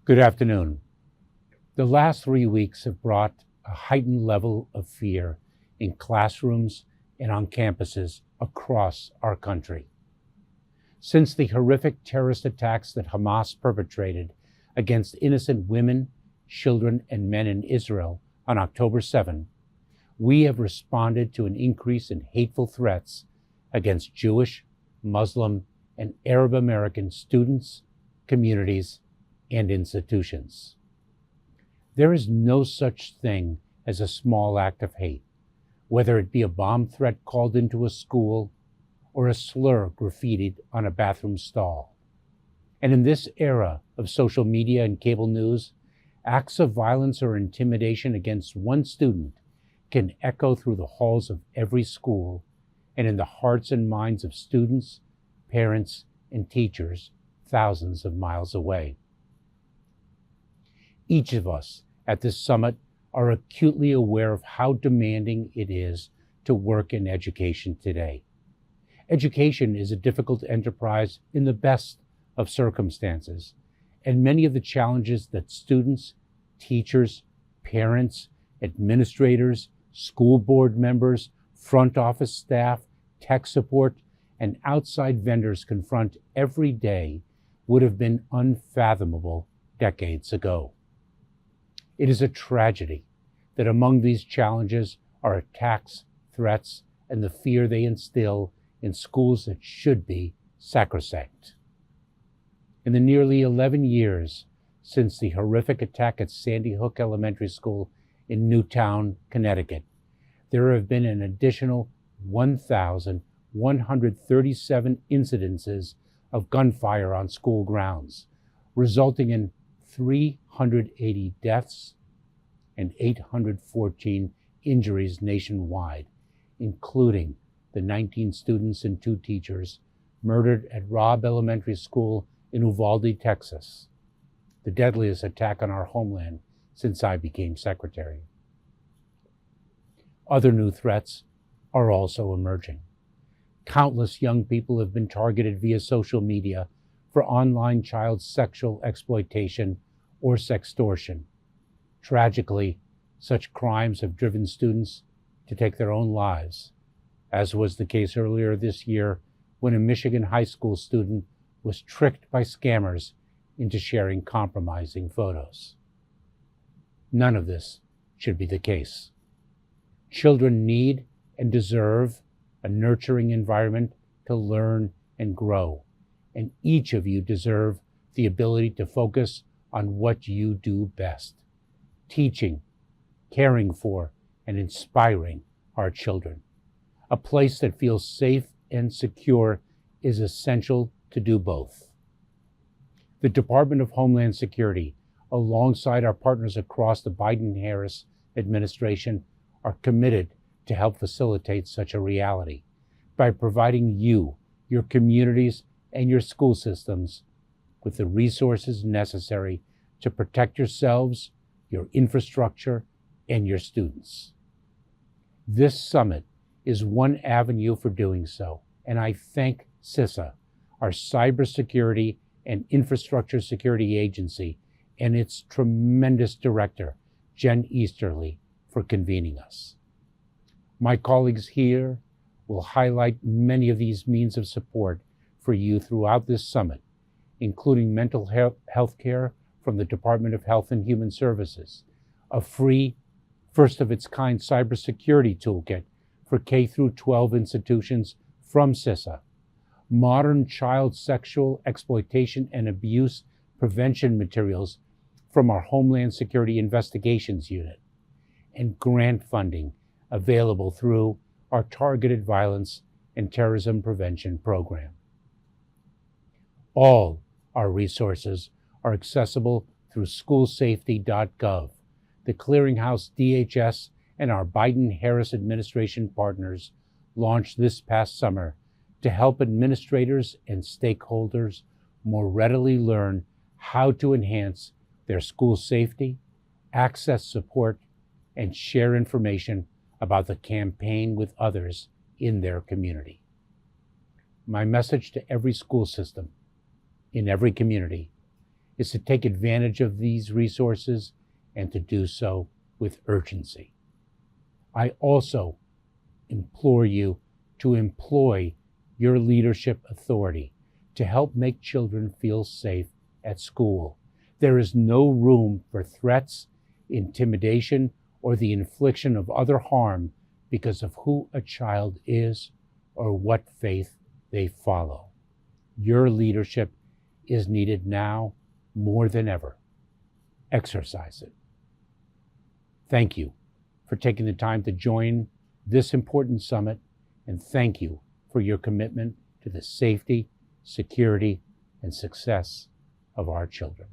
Good afternoon. The last 3 weeks have brought a heightened level of fear in classrooms and on campuses across our country. Since the horrific terrorist attacks that Hamas perpetrated against innocent women, children, and men in Israel on October 7, we have responded to an increase in hateful threats against Jewish, Muslim, and Arab American students, communities, and institutions. There is no such thing as a small act of hate, whether it be a bomb threat called into a school or a slur graffitied on a bathroom stall. And in this era of social media and cable news, acts of violence or intimidation against one student can echo through the halls of every school and in the hearts and minds of students, parents, and teachers thousands of miles away. Each of us at this summit are acutely aware of how demanding it is to work in education today. Education is a difficult enterprise in the best of circumstances, and many of the challenges that students, teachers, parents, administrators, school board members, front office staff, tech support, and outside vendors confront every day would have been unfathomable decades ago. It is a tragedy that among these challenges are attacks, threats, and the fear they instill in schools that should be sacrosanct. In the nearly 11 years since the horrific attack at Sandy Hook Elementary School in Newtown, Connecticut, there have been an additional 1,137 incidences of gunfire on school grounds, resulting in 380 deaths and 814 injuries nationwide, including the 19 students and 2 teachers murdered at Robb Elementary School in Uvalde, Texas, the deadliest attack on our homeland since I became secretary. Other new threats are also emerging. Countless young people have been targeted via social media for online child sexual exploitation or sextortion. Tragically, such crimes have driven students to take their own lives, as was the case earlier this year when a Michigan high school student was tricked by scammers into sharing compromising photos. None of this should be the case. Children need and deserve a nurturing environment to learn and grow, and each of you deserve the ability to focus on what you do best: teaching, caring for, and inspiring our children. A place that feels safe and secure is essential to do both. The Department of Homeland Security, alongside our partners across the Biden-Harris administration, are committed to help facilitate such a reality by providing you, your communities, and your school systems with the resources necessary to protect yourselves, your infrastructure, and your students. This summit is one avenue for doing so, and I thank CISA, our cybersecurity and infrastructure security agency, and its tremendous director, Jen Easterly, for convening us. My colleagues here will highlight many of these means of support for you throughout this summit, including mental health care from the Department of Health and Human Services, a free, first-of-its-kind cybersecurity toolkit for K-12 institutions from CISA, modern child sexual exploitation and abuse prevention materials from our Homeland Security Investigations Unit, and grant funding available through our Targeted Violence and Terrorism Prevention Program. All our resources are accessible through schoolsafety.gov, the Clearinghouse DHS and our Biden-Harris administration partners launched this past summer to help administrators and stakeholders more readily learn how to enhance their school safety, access support, and share information about the campaign with others in their community. My message to every school system in every community is to take advantage of these resources and to do so with urgency. I also implore you to employ your leadership authority to help make children feel safe at school. There is no room for threats, intimidation, or the infliction of other harm because of who a child is or what faith they follow. Your leadership is needed now more than ever. Exercise it. Thank you for taking the time to join this important summit, and thank you for your commitment to the safety, security, and success of our children.